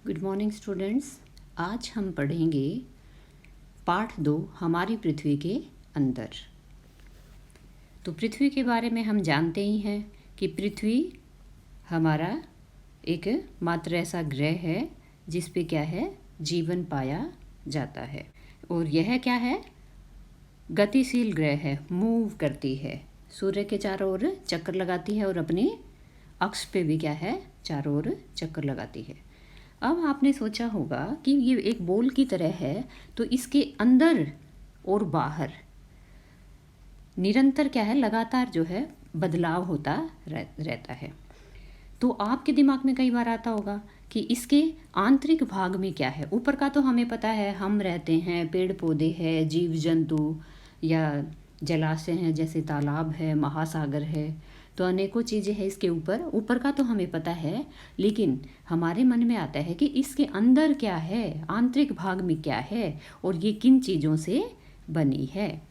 Good morning students. आज हम पढ़ेंगे पाठ 2 हमारी पृथ्वी के अंदर। तो पृथ्वी के बारे में हम जानते ही हैं कि पृथ्वी हमारा एक मात्र ऐसा ग्रह है जिस पे क्या है, जीवन पाया जाता है। और यह क्या है, गतिशील ग्रह है, मूव करती है, सूर्य के चारों ओर चक्कर लगाती है और अपने अक्ष पे भी क्या है, चारों ओर चक्कर लगाती है। अब आपने सोचा होगा कि ये एक बॉल की तरह है, तो इसके अंदर और बाहर निरंतर क्या है, लगातार जो है बदलाव होता रहता है। तो आपके दिमाग में कई बार आता होगा कि इसके आंतरिक भाग में क्या है। ऊपर का तो हमें पता है, हम रहते हैं, पेड़ पौधे हैं, जीव जंतु या जलाशय हैं, जैसे तालाब है, महासागर है, तो अनेकों चीज़ें हैं इसके ऊपर। ऊपर का तो हमें पता है, लेकिन हमारे मन में आता है कि इसके अंदर क्या है, आंतरिक भाग में क्या है और ये किन चीज़ों से बनी है।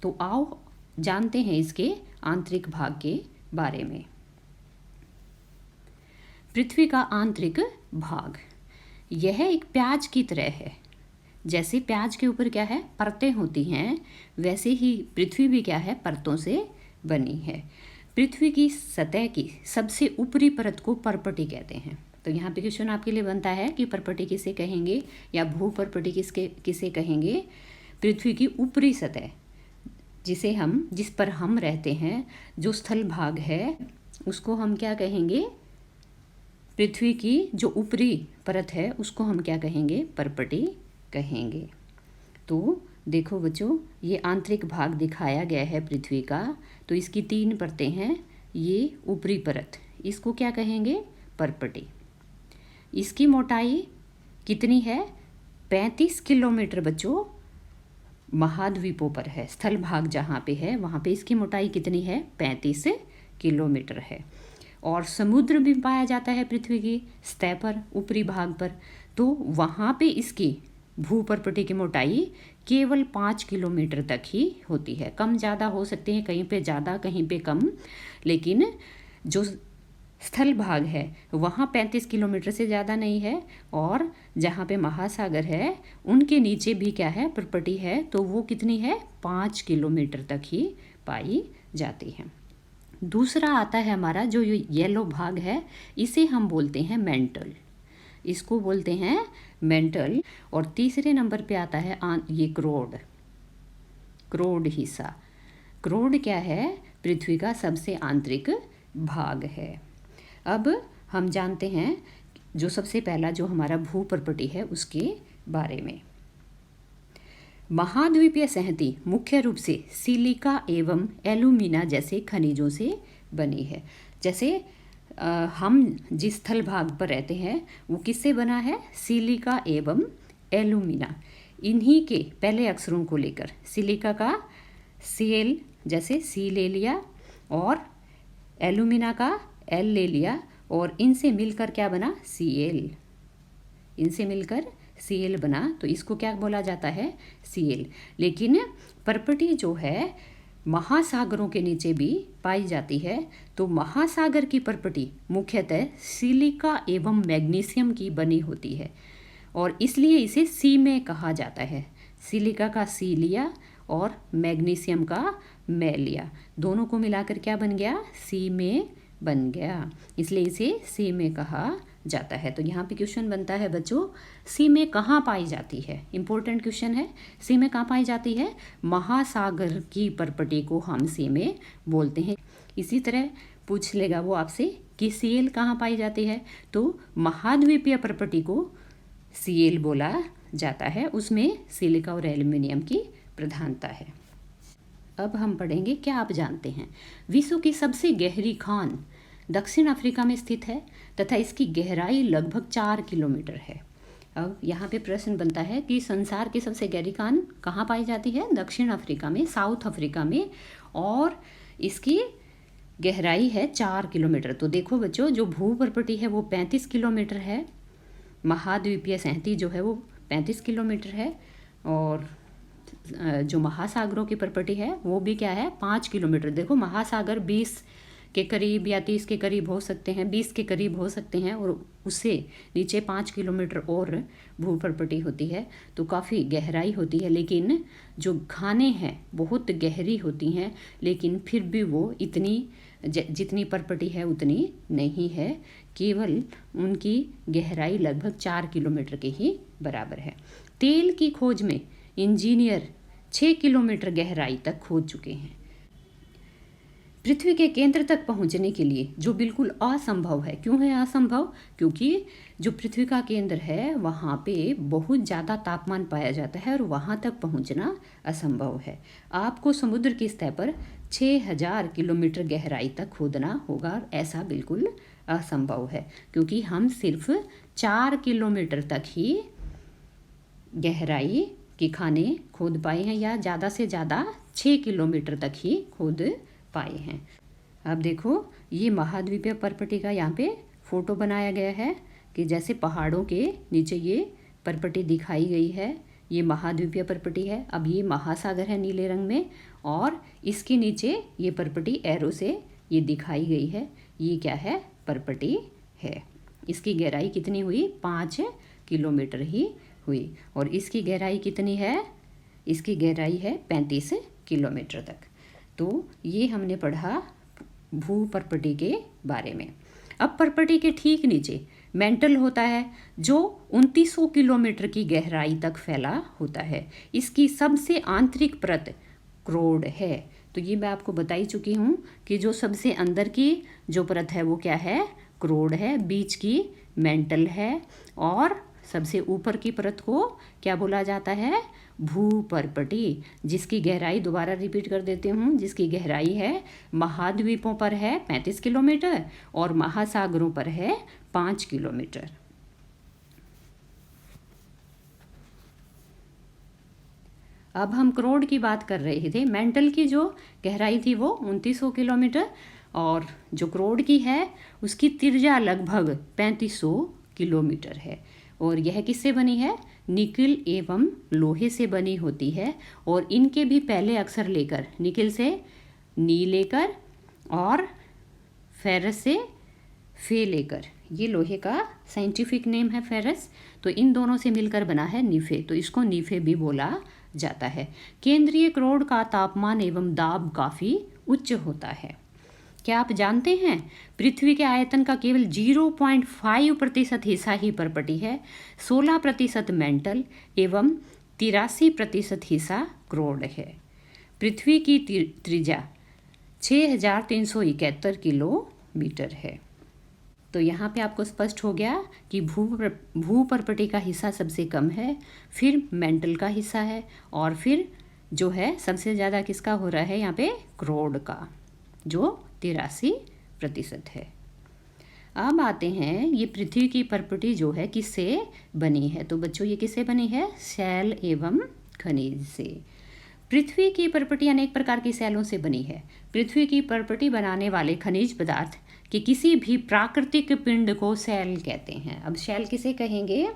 तो आओ जानते हैं इसके आंतरिक भाग के बारे में। पृथ्वी का आंतरिक भाग, यह एक प्याज की तरह है। जैसे प्याज के ऊपर क्या है, परतें होती हैं, वैसे ही पृथ्वी भी क्या है, परतों से बनी है। पृथ्वी की सतह की सबसे ऊपरी परत को परपटी कहते हैं। तो यहाँ पे क्वेश्चन आपके लिए बनता है कि परपटी किसे कहेंगे या भूपर्पटी किसे कहेंगे। पृथ्वी की ऊपरी सतह, जिस पर हम रहते हैं, जो स्थल भाग है, उसको हम क्या कहेंगे, पृथ्वी की जो ऊपरी परत है उसको हम क्या कहेंगे, परपटी कहेंगे। तो देखो बच्चों, ये आंतरिक भाग दिखाया गया है पृथ्वी का। तो इसकी 3 परतें हैं। ये ऊपरी परत, इसको क्या कहेंगे, परपटी। इसकी मोटाई कितनी है, 35 किलोमीटर बच्चों। महाद्वीपों पर है, स्थल भाग जहाँ पे है वहाँ पे इसकी मोटाई कितनी है, 35 किलोमीटर है। और समुद्र भी पाया जाता है पृथ्वी की सतह पर, ऊपरी भाग पर। तो वहाँ पे इसकी भूपर्पटी की मोटाई केवल 5 किलोमीटर तक ही होती है। कम ज़्यादा हो सकते हैं, कहीं पे ज़्यादा कहीं पे कम, लेकिन जो स्थल भाग है वहाँ 35 किलोमीटर से ज़्यादा नहीं है। और जहाँ पे महासागर है उनके नीचे भी क्या है, पर्पटी है, तो वो कितनी है, 5 किलोमीटर तक ही पाई जाती है। दूसरा आता है हमारा जो येलो भाग है, इसे हम बोलते हैं मेंटल, इसको बोलते हैं मेंटल। और तीसरे नंबर पे आता है ये क्रोड हिस्सा। क्रोड क्या है, पृथ्वी का सबसे आंतरिक भाग है। अब हम जानते हैं जो सबसे पहला जो हमारा भूपर्पटी है उसके बारे में। महाद्वीपीय संहति मुख्य रूप से सिलिका एवं एल्यूमिना जैसे खनिजों से बनी है। जैसे हम जिस स्थल भाग पर रहते हैं वो किससे बना है, सिलिका एवं एल्यूमिना। इन्हीं के पहले अक्षरों को लेकर, सिलिका का Cl, जैसे सी ले लिया, और एल्यूमिना का L ले लिया, और इनसे मिलकर क्या बना, Cl। इनसे मिलकर Cl बना, तो इसको क्या बोला जाता है, Cl। लेकिन पर्पटी जो है महासागरों के नीचे भी पाई जाती है। तो महासागर की पर्पटी मुख्यतः सिलिका एवं मैग्नीशियम की बनी होती है, और इसलिए इसे सी में कहा जाता है। सिलिका का सी लिया और मैग्नीशियम का मैं लिया, दोनों को मिलाकर क्या बन गया, सी में बन गया, इसलिए इसे सी में कहा जाता है। तो यहाँ पे क्वेश्चन बनता है बच्चों, सी में कहाँ पाई जाती है, इंपॉर्टेंट क्वेश्चन है। सी में कहाँ पाई जाती है, महासागर की पर्पटी को हम सी में बोलते हैं। इसी तरह पूछ लेगा वो आपसे कि Cl कहाँ पाई जाती है, तो महाद्वीपीय पर्पटी को Cl बोला जाता है, उसमें सिलिका और एल्यूमिनियम की प्रधानता है। अब हम पढ़ेंगे, क्या आप जानते हैं विश्व की सबसे गहरी खान दक्षिण अफ्रीका में स्थित है तथा इसकी गहराई लगभग 4 किलोमीटर है। अब यहाँ पे प्रश्न बनता है कि संसार की सबसे गहरी खान कहाँ पाई जाती है, दक्षिण अफ्रीका में, साउथ अफ्रीका में, और इसकी गहराई है 4 किलोमीटर। तो देखो बच्चों, जो भूपर्पटी है वो 35 किलोमीटर है, महाद्वीपीय संहति जो है वो 35 किलोमीटर है, और जो महासागरों की पर्पटी है वो भी क्या है, 5 किलोमीटर। देखो महासागर 20 के करीब या 30 के करीब हो सकते हैं, 20 के करीब हो सकते हैं, और उससे नीचे 5 किलोमीटर और भूपर्पटी होती है, तो काफ़ी गहराई होती है। लेकिन जो खाने हैं बहुत गहरी होती हैं, लेकिन फिर भी वो इतनी जितनी परपटी है उतनी नहीं है, केवल उनकी गहराई लगभग 4 किलोमीटर के ही बराबर है। तेल की खोज में इंजीनियर 6 किलोमीटर गहराई तक खोद चुके हैं। पृथ्वी के केंद्र तक पहुंचने के लिए, जो बिल्कुल असंभव है। क्यों है असंभव? क्योंकि जो पृथ्वी का केंद्र है वहाँ पे बहुत ज़्यादा तापमान पाया जाता है और वहाँ तक पहुँचना असंभव है। आपको समुद्र की सतह पर 6000 किलोमीटर गहराई तक खोदना होगा, ऐसा बिल्कुल असंभव है, क्योंकि हम सिर्फ 4 किलोमीटर तक ही गहराई के खाने खोद पाए हैं, या ज़्यादा से ज़्यादा 6 किलोमीटर तक ही खोद पाए हैं। अब देखो, ये महाद्वीपीय परपटी का यहाँ पे फोटो बनाया गया है कि जैसे पहाड़ों के नीचे ये परपटी दिखाई गई है, ये महाद्वीपीय परपटी है। अब ये महासागर है नीले रंग में, और इसके नीचे ये परपटी एरो से ये दिखाई गई है, ये क्या है? परपटी है। इसकी गहराई कितनी हुई? 5 किलोमीटर ही हुई। और इसकी गहराई कितनी है? इसकी गहराई है 35 किलोमीटर तक। तो ये हमने पढ़ा भूपर्पटी के बारे में। अब परपटी के ठीक नीचे मेंटल होता है, जो 2900 किलोमीटर की गहराई तक फैला होता है। इसकी सबसे आंतरिक परत क्रोड है। तो ये मैं आपको बता ही चुकी हूँ कि जो सबसे अंदर की जो परत है वो क्या है? क्रोड है। बीच की मेंटल है, और सबसे ऊपर की परत को क्या बोला जाता है? भूपर्पटी, जिसकी गहराई, दोबारा रिपीट कर देती हूँ, जिसकी गहराई है महाद्वीपों पर है 35 किलोमीटर और महासागरों पर है 5 किलोमीटर। अब हम क्रोड की बात कर रहे थे। मेंटल की जो गहराई थी वो 2900 किलोमीटर, और जो क्रोड की है उसकी त्रिज्या लगभग 3500 किलोमीटर है। और यह किससे बनी है? निकिल एवं लोहे से बनी होती है। और इनके भी पहले अक्षर लेकर, निकिल से नी लेकर और फेरस से फे लेकर, ये लोहे का साइंटिफिक नेम है फेरस, तो इन दोनों से मिलकर बना है निफे, तो इसको निफे भी बोला जाता है। केंद्रीय क्रोड का तापमान एवं दाब काफ़ी उच्च होता है। क्या आप जानते हैं पृथ्वी के आयतन का केवल 0.5% हिस्सा ही परपटी है, 16% मेंटल एवं 83% हिस्सा क्रोड है। पृथ्वी की त्रिज्या 6371 किलोमीटर है। तो यहाँ पे आपको स्पष्ट हो गया कि भूपर्पटी का हिस्सा सबसे कम है, फिर मेंटल का हिस्सा है, और फिर जो है सबसे ज़्यादा किसका हो रहा है यहाँ पे? क्रोड का, जो 83% है। अब आते हैं, ये पृथ्वी की परपटी जो है किससे बनी है? तो बच्चों ये किससे बनी है? शैल एवं खनिज से। पृथ्वी की परपटी अनेक प्रकार की शैलों से बनी है। पृथ्वी की परपटी बनाने वाले खनिज पदार्थ कि किसी भी प्राकृतिक पिंड को शैल कहते हैं। अब शैल किसे कहेंगे?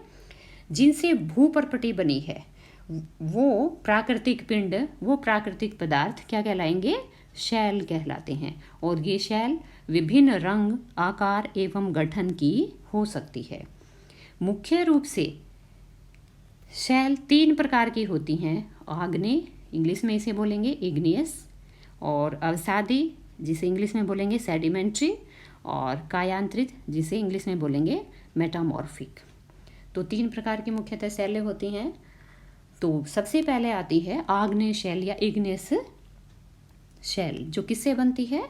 जिनसे भूपर्पटी बनी है वो प्राकृतिक पिंड, वो प्राकृतिक पदार्थ क्या कहलाएंगे? शैल कहलाते हैं। और ये शैल विभिन्न रंग, आकार एवं गठन की हो सकती है। मुख्य रूप से शैल 3 प्रकार की होती हैं। आग्नेय, इंग्लिश में इसे बोलेंगे इग्नियस, और अवसादी, जिसे इंग्लिश में बोलेंगे सेडिमेंट्री, और कायांतरित, जिसे इंग्लिश में बोलेंगे मेटामॉर्फिक। तो 3 प्रकार की मुख्यतः शैलें होती हैं। तो सबसे पहले आती है आग्नेय शैल या इग्नियस शैल, जो किससे बनती है?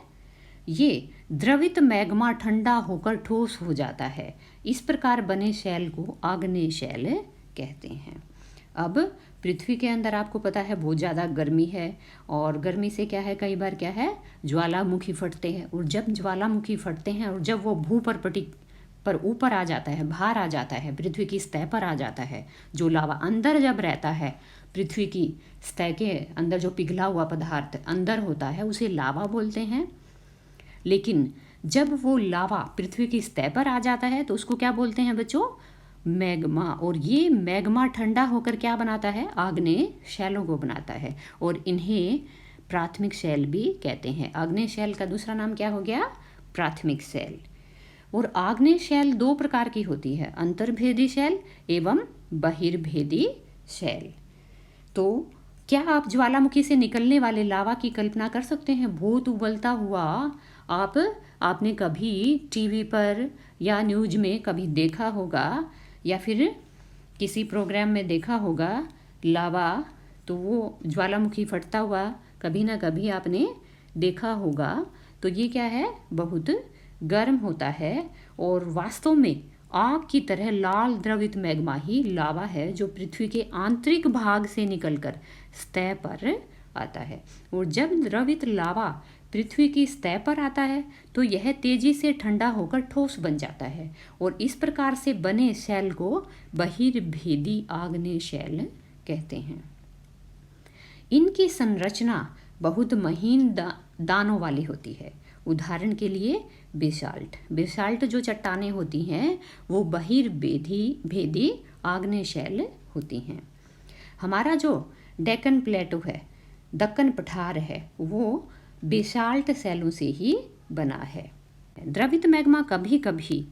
ये द्रवित मैग्मा ठंडा होकर ठोस हो जाता है। इस प्रकार बने शैल को आग्नेय शैल कहते हैं। अब पृथ्वी के अंदर आपको पता है बहुत ज़्यादा गर्मी है, और गर्मी से क्या है, कई बार क्या है, ज्वालामुखी फटते हैं। और जब ज्वालामुखी फटते हैं और जब वो भूपर्पटी पर ऊपर आ जाता है, बाहर आ जाता है, पृथ्वी की सतह पर आ जाता है, जो लावा अंदर जब रहता है, पृथ्वी की सतह के अंदर जो पिघला हुआ पदार्थ अंदर होता है उसे लावा बोलते हैं। लेकिन जब वो लावा पृथ्वी की सतह पर आ जाता है तो उसको क्या बोलते हैं बच्चों? मैग्मा। और ये मैग्मा ठंडा होकर क्या बनाता है? आग्नेय शैलों को बनाता है। और इन्हें प्राथमिक शैल भी कहते हैं। आग्नेय शैल का दूसरा नाम क्या हो गया? प्राथमिक शैल। और आग्नेय शैल दो प्रकार की होती है, अंतर्भेदी शैल एवं बहिर्भेदी शैल। तो क्या आप ज्वालामुखी से निकलने वाले लावा की कल्पना कर सकते हैं? बहुत उबलता हुआ आपने कभी टीवी पर या न्यूज में कभी देखा होगा या फिर किसी प्रोग्राम में देखा होगा लावा, तो वो ज्वालामुखी फटता हुआ कभी ना कभी आपने देखा होगा। तो ये क्या है? बहुत गर्म होता है और वास्तव में आग की तरह लाल द्रवित मैग्मा ही लावा है जो पृथ्वी के आंतरिक भाग से निकलकर सतह पर आता है। और जब द्रवित लावा पृथ्वी की सतह पर आता है तो यह तेजी से ठंडा होकर ठोस बन जाता है और इस प्रकार से बने शैल को बहिर्भेदी आग्नेय शैल कहते हैं। इनकी संरचना बहुत महीन दानों वाली होती है। उदाहरण के लिए बेसाल्ट जो चट्टानें होती हैं वो बहिर्भेदी आग्नेय शैल होती हैं। हमारा जो डेक्कन प्लेटो है, दक्कन पठार है, वो बेसाल्ट शैलों से ही बना है। द्रवित मैग्मा कभी कभी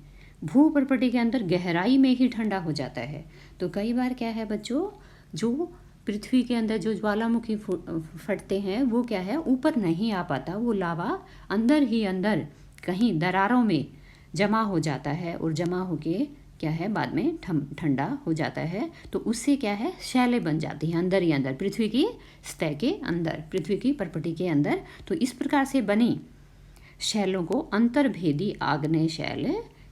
भूपर्पटी के अंदर गहराई में ही ठंडा हो जाता है। तो कई बार क्या है बच्चों, जो पृथ्वी के अंदर जो ज्वालामुखी फटते हैं वो क्या है, ऊपर नहीं आ पाता, वो लावा अंदर ही अंदर कहीं दरारों में जमा हो जाता है और जमा होके क्या है बाद में ठंडा हो जाता है। तो उससे क्या है, शैलें बन जाती हैं अंदर ही अंदर, पृथ्वी की सतह के अंदर, पृथ्वी की परपटी के अंदर। तो इस प्रकार से बनी शैलों को अंतर्भेदी आग्नेय शैल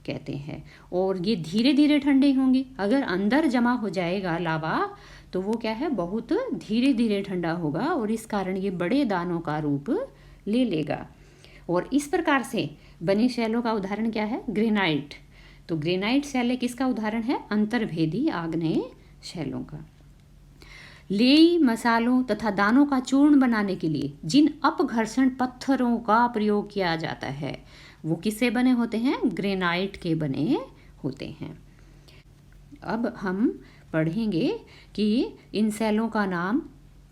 कहते हैं। और ये धीरे धीरे ठंडे होंगे। अगर अंदर जमा हो जाएगा लावा तो वो क्या है, बहुत धीरे धीरे ठंडा होगा और इस कारण ये बड़े दानों का रूप ले लेगा। और इस प्रकार से बनी शैलों का उदाहरण क्या है? ग्रेनाइट। तो ग्रेनाइट शैलें किसका उदाहरण है? अंतर्भेदी आग्नेय शैलों का। लेई, मसालों तथा दानों का चूर्ण बनाने के लिए जिन अपघर्षण पत्थरों का प्रयोग किया जाता है वो किससे बने होते हैं? ग्रेनाइट के बने होते हैं। अब हम पढ़ेंगे कि इन शैलों का नाम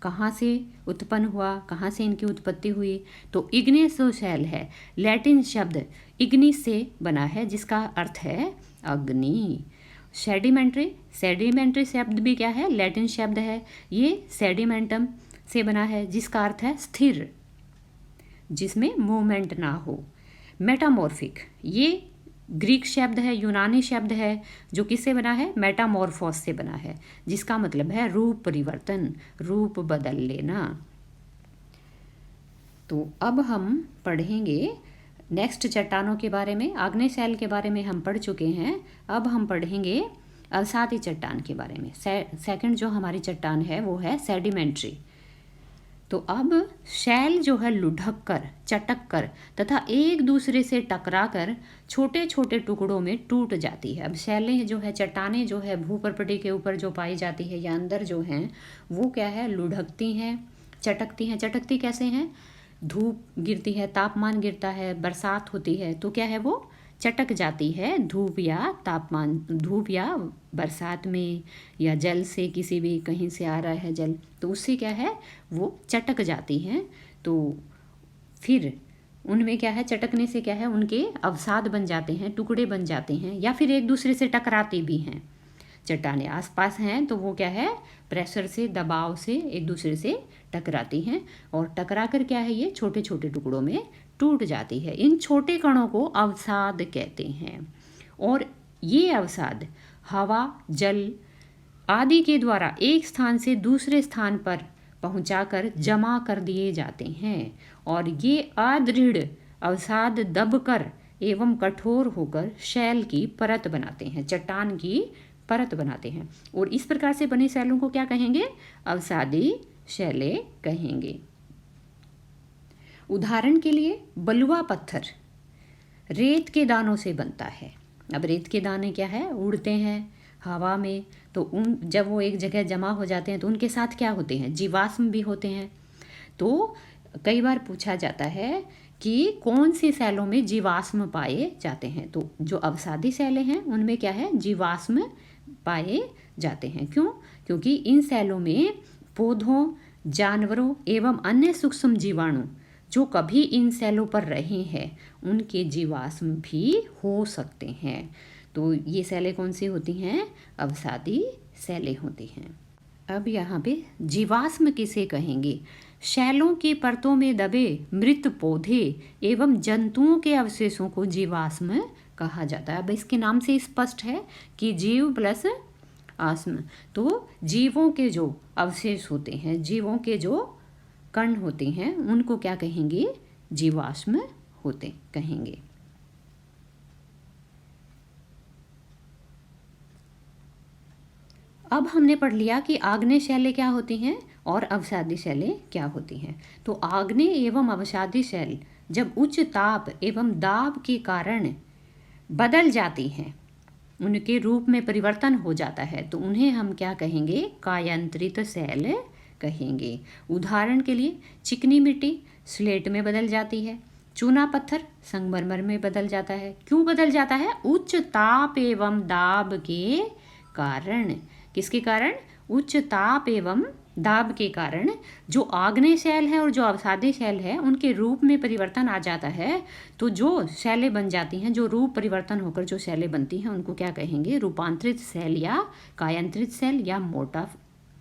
कहाँ से उत्पन्न हुआ, कहाँ से इनकी उत्पत्ति हुई। तो इग्नेस जो शैल है, लैटिन शब्द इग्निस से बना है जिसका अर्थ है अग्नि। सेडिमेंट्री शब्द भी क्या है? लैटिन शब्द है। ये सेडिमेंटम से बना है जिसका अर्थ है स्थिर, जिसमें मूवमेंट ना हो। मेटामॉर्फिक ये ग्रीक शब्द है, यूनानी शब्द है जो किससे बना है? मेटामॉर्फोस से बना है जिसका मतलब है रूप परिवर्तन, रूप बदल लेना। तो अब हम पढ़ेंगे नेक्स्ट चट्टानों के बारे में। आग्नेय शैल के बारे में हम पढ़ चुके हैं। अब हम पढ़ेंगे अवसादी चट्टान के बारे में। सेकंड जो हमारी चट्टान है वो है सेडिमेंट्री। तो अब शैल जो है लुढ़क कर, चटक कर तथा एक दूसरे से टकरा कर छोटे छोटे टुकड़ों में टूट जाती है। अब शैलें जो है, चट्टानें जो है भूपर्पटी के ऊपर जो पाई जाती है या अंदर जो हैं वो क्या है, लुढ़कती हैं, चटकती हैं। चटकती कैसे हैं? धूप गिरती है, तापमान गिरता है, बरसात होती है तो क्या है, वो चटक जाती है धूप या बरसात में, या जल से किसी भी कहीं से आ रहा है जल तो उससे क्या है वो चटक जाती हैं। तो फिर उनमें क्या है, चटकने से क्या है, उनके अवसाद बन जाते हैं, टुकड़े बन जाते हैं या फिर एक दूसरे से टकराती भी हैं। चट्टानें आसपास हैं तो वो क्या है, प्रेशर से, दबाव से एक दूसरे से टकराती हैं और टकरा कर क्या है, ये छोटे छोटे टुकड़ों में टूट जाती है। इन छोटे कणों को अवसाद कहते हैं और ये अवसाद हवा, जल आदि के द्वारा एक स्थान से दूसरे स्थान पर पहुंचाकर जमा कर दिए जाते हैं और ये अदृढ़ अवसाद दबकर एवं कठोर होकर शैल की परत बनाते हैं, चट्टान की परत बनाते हैं। और इस प्रकार से बने शैलों को क्या कहेंगे? अवसादी शैलें कहेंगे। उदाहरण के लिए बलुआ पत्थर रेत के दानों से बनता है। अब रेत के दाने क्या है, उड़ते हैं हवा में, तो जब वो एक जगह जमा हो जाते हैं तो उनके साथ क्या होते हैं, जीवाश्म भी होते हैं। तो कई बार पूछा जाता है कि कौन सी शैलों में जीवाश्म पाए जाते हैं। तो जो अवसादी शैलें हैं उनमें क्या है, जीवाश्म पाए जाते हैं। क्यों? क्योंकि इन शैलों में पौधों, जानवरों एवं अन्य सूक्ष्म जीवाणु जो कभी इन सेलों पर रहे हैं उनके जीवाश्म भी हो सकते हैं। तो ये सेलें कौन सी होती हैं? अवसादी सेलें होती हैं। अब यहाँ पे जीवाश्म किसे कहेंगे? शैलों की परतों में दबे मृत पौधे एवं जंतुओं के अवशेषों को जीवाश्म कहा जाता है। अब इसके नाम से स्पष्ट है कि जीव प्लस आश्म, तो जीवों के जो अवशेष होते हैं, जीवों के जो कण होते हैं, उनको क्या कहेंगे? जीवाश्म होते कहेंगे। अब हमने पढ़ लिया कि आग्नेय शैलें क्या होती हैं और अवसादी शैलें क्या होती हैं। तो आग्नेय एवं अवसादी शैल जब उच्च ताप एवं दाब के कारण बदल जाती हैं, उनके रूप में परिवर्तन हो जाता है, तो उन्हें हम क्या कहेंगे? कायांतरित शैल कहेंगे। उदाहरण के लिए चिकनी मिट्टी स्लेट में बदल जाती है, चूना पत्थर संगमरमर में बदल जाता है। क्यों बदल जाता है? उच्च ताप एवं दाब के कारण। किसके कारण? उच्च ताप एवं दाब के कारण जो आग्नेय शैल है और जो अवसादी शैल है उनके रूप में परिवर्तन आ जाता है। तो जो शैलें बन जाती हैं, जो रूप परिवर्तन होकर जो शैलें बनती हैं, उनको क्या कहेंगे? रूपांतरित शैल या कायांतरित शैल या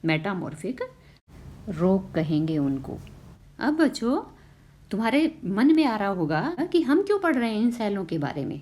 मेटामॉर्फिक रॉक कहेंगे उनको। अब बच्चों, तुम्हारे मन में आ रहा होगा कि हम क्यों पढ़ रहे हैं इन शैलों के बारे में।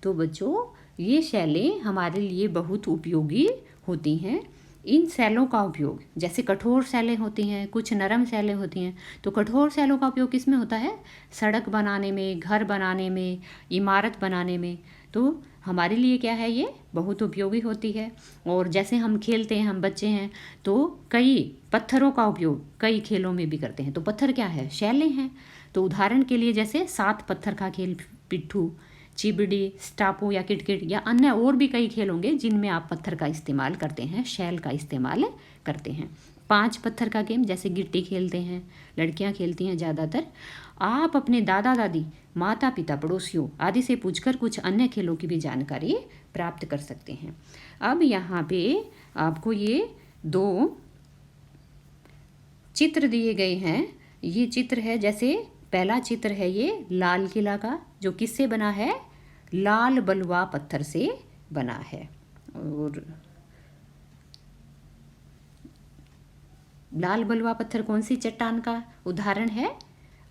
तो बच्चों, ये शैलें हमारे लिए बहुत उपयोगी होती हैं। इन शैलों का उपयोग, जैसे कठोर शैलें होती हैं, कुछ नरम शैलें होती हैं, तो कठोर शैलों का उपयोग किस में होता है? सड़क बनाने में, घर बनाने में, इमारत बनाने में। तो हमारे लिए क्या है? ये बहुत उपयोगी होती है। और जैसे हम खेलते हैं, हम बच्चे हैं, तो कई पत्थरों का उपयोग कई खेलों में भी करते हैं। तो पत्थर क्या है? शैलें हैं। तो उदाहरण के लिए जैसे 7 पत्थर का खेल, पिट्ठू, चिबड़ी, स्टापू या किटकिट या अन्य और भी कई खेल होंगे जिनमें आप पत्थर का इस्तेमाल करते हैं, शैल का इस्तेमाल करते हैं। 5 पत्थर का गेम जैसे गिट्टी खेलते हैं, लड़कियां खेलती हैं ज़्यादातर। आप अपने दादा दादी, माता पिता, पड़ोसियों आदि से पूछकर कुछ अन्य खेलों की भी जानकारी प्राप्त कर सकते हैं। अब यहाँ पे आपको ये 2 चित्र दिए गए हैं। ये चित्र है, जैसे पहला चित्र है ये लाल किला का, जो किससे बना है? लाल बलुआ पत्थर से बना है। और लाल बलुआ पत्थर कौन सी चट्टान का उदाहरण है?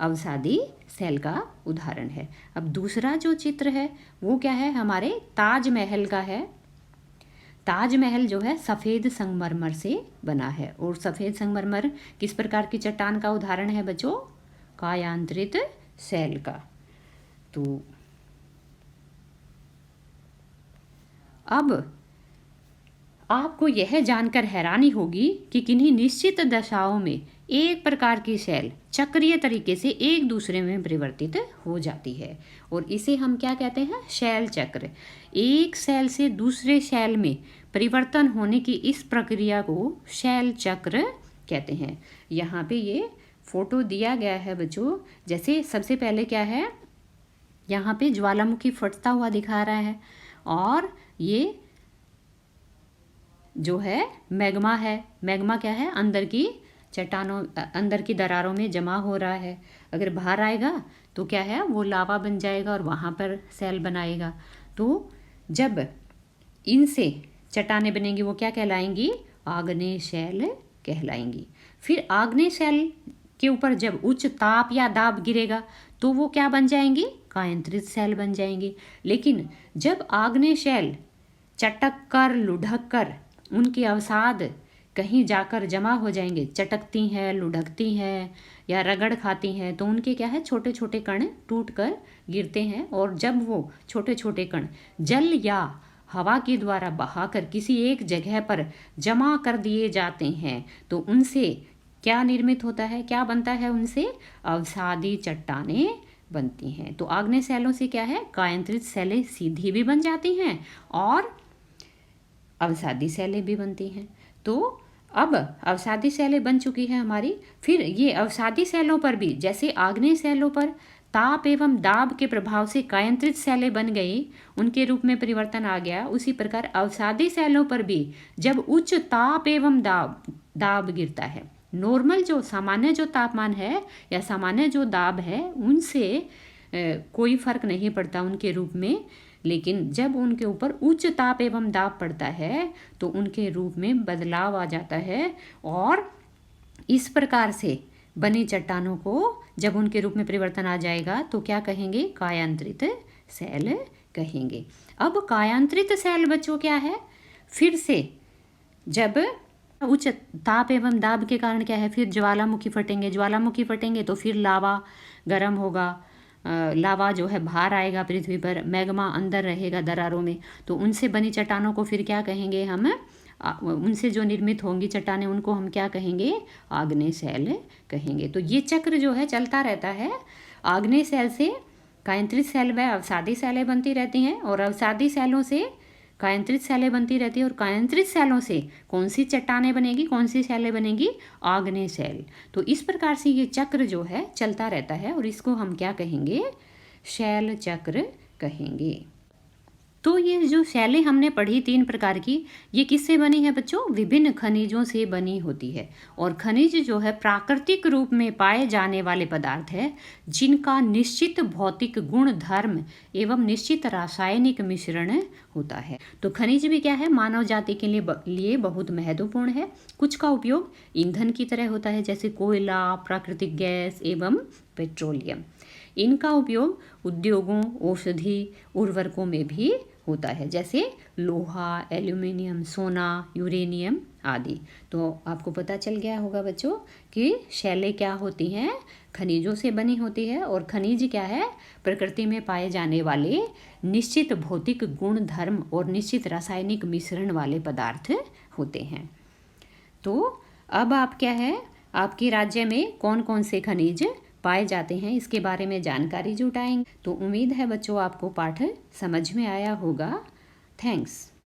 अवसादी शैल का उदाहरण है। अब दूसरा जो चित्र है वो क्या है? हमारे ताजमहल का है। ताजमहल जो है सफ़ेद संगमरमर से बना है। और सफ़ेद संगमरमर किस प्रकार की चट्टान का उदाहरण है बच्चों? कायांतरित शैल का। तो अब आपको यह जानकर हैरानी होगी कि किन्हीं निश्चित दशाओं में एक प्रकार की शैल चक्रीय तरीके से एक दूसरे में परिवर्तित हो जाती है, और इसे हम क्या कहते हैं? शैल चक्र। एक शैल से दूसरे शैल में परिवर्तन होने की इस प्रक्रिया को शैल चक्र कहते हैं। यहाँ पे ये फोटो दिया गया है बच्चों। जैसे सबसे पहले क्या है? यहाँ पे ज्वालामुखी फटता हुआ दिखा रहा है, और ये जो है मैग्मा है। मैग्मा क्या है? अंदर की चट्टानों, अंदर की दरारों में जमा हो रहा है। अगर बाहर आएगा तो क्या है? वो लावा बन जाएगा और वहाँ पर शैल बनाएगा। तो जब इनसे चट्टानें बनेंगी वो क्या कहलाएंगी? आग्नेय शैल कहलाएंगी। फिर आग्नेय शैल के ऊपर जब उच्च ताप या दाब गिरेगा तो वो क्या बन जाएंगी? कायांतरित शैल बन जाएंगी। लेकिन जब आग्नेय शैल चटक कर, लुढ़क कर, उनके अवसाद कहीं जाकर जमा हो जाएंगे, चटकती हैं, लुढ़कती हैं या रगड़ खाती हैं, तो उनके क्या है? छोटे छोटे कण टूट कर गिरते हैं। और जब वो छोटे छोटे कण जल या हवा के द्वारा बहाकर किसी एक जगह पर जमा कर दिए जाते हैं तो उनसे क्या निर्मित होता है? क्या बनता है? उनसे अवसादी चट्टानें बनती हैं। तो आग्नेय शैलों से क्या है? कायांतरित शैलें सीधी भी बन जाती हैं और अवसादी शैलें भी बनती हैं। तो अब अवसादी शैलें बन चुकी हैं हमारी। फिर ये अवसादी शैलों पर भी, जैसे आग्नेय शैलों पर ताप एवं दाब के प्रभाव से कायांतरित शैलें बन गई, उनके रूप में परिवर्तन आ गया, उसी प्रकार अवसादी शैलों पर भी जब उच्च ताप एवं दाब गिरता है नॉर्मल जो सामान्य जो तापमान है या सामान्य जो दाब है उनसे कोई फर्क नहीं पड़ता उनके रूप में, लेकिन जब उनके ऊपर उच्च ताप एवं दाब पड़ता है तो उनके रूप में बदलाव आ जाता है। और इस प्रकार से बनी चट्टानों को जब उनके रूप में परिवर्तन आ जाएगा तो क्या कहेंगे? कायांतरित शैल कहेंगे। अब कायांतरित शैल बच्चों क्या है? फिर से जब उच्च ताप एवं दाब के कारण क्या है, फिर ज्वालामुखी फटेंगे, ज्वालामुखी फटेंगे तो फिर लावा गर्म होगा, लावा जो है बाहर आएगा पृथ्वी पर, मैग्मा अंदर रहेगा दरारों में, तो उनसे बनी चट्टानों को फिर क्या कहेंगे हम? उनसे जो निर्मित होंगी चट्टानें उनको हम क्या कहेंगे? आग्नेय शैल कहेंगे। तो ये चक्र जो है चलता रहता है। आग्नेय शैल से कायांतरित शैल व अवसादी शैलें बनती रहती हैं और अवसादी शैलों से कायांतरित शैलें बनती रहती है और कायांतरित शैलों से कौन सी चट्टानें बनेगी, कौन सी शैलें बनेगी? आग्नेय शैल। तो इस प्रकार से ये चक्र जो है चलता रहता है और इसको हम क्या कहेंगे? शैल चक्र कहेंगे। तो ये जो शैलें हमने पढ़ी 3 प्रकार की, ये किससे बनी है बच्चों? विभिन्न खनिजों से बनी होती है। और खनिज जो है प्राकृतिक रूप में पाए जाने वाले पदार्थ है जिनका निश्चित भौतिक गुण धर्म एवं निश्चित रासायनिक मिश्रण होता है। तो खनिज भी क्या है? मानव जाति के लिए बहुत महत्वपूर्ण है। कुछ का उपयोग ईंधन की तरह होता है जैसे कोयला, प्राकृतिक गैस एवं पेट्रोलियम। इनका उपयोग उद्योगों, औषधि, उर्वरकों में भी होता है जैसे लोहा, एल्यूमिनियम, सोना, यूरेनियम आदि। तो आपको पता चल गया होगा बच्चों कि शैलें क्या होती हैं? खनिजों से बनी होती है। और खनिज क्या है? प्रकृति में पाए जाने वाले निश्चित भौतिक गुण धर्म और निश्चित रासायनिक मिश्रण वाले पदार्थ होते हैं। तो अब आप क्या है, आपके राज्य में कौन कौन से खनिज पाए जाते हैं इसके बारे में जानकारी जुटाएंगे। तो उम्मीद है बच्चों आपको पाठ समझ में आया होगा। थैंक्स।